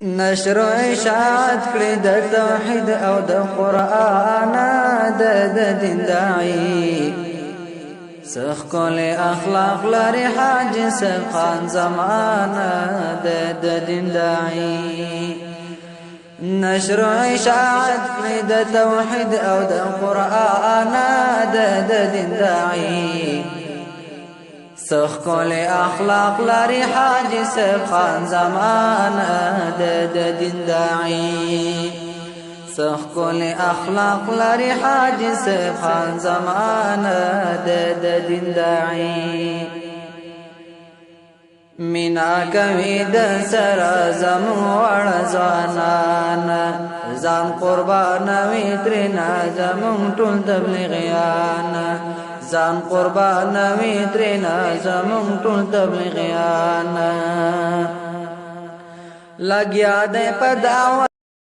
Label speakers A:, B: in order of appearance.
A: نشر اشاعت کړي د توحید او د قرآن د دین داعی سخ کول اخلاق لري حاج سخان زمانه د دین داعی نشر اشاعت کړي د توحید او د قرآن د دین داعی سخ کول اخلاق لري حاج سخان زمانه د دین داعی سخ کول اخلاق لري حاج سخان زمانه د دین داعی مینا کوي د سره زموږ ځوانان ځان قربان وي ترنا زموږ ټول تبلیغیان ځان قربان وي ترنا زموږ ټول تبلیغیان لګیا دې په دعوت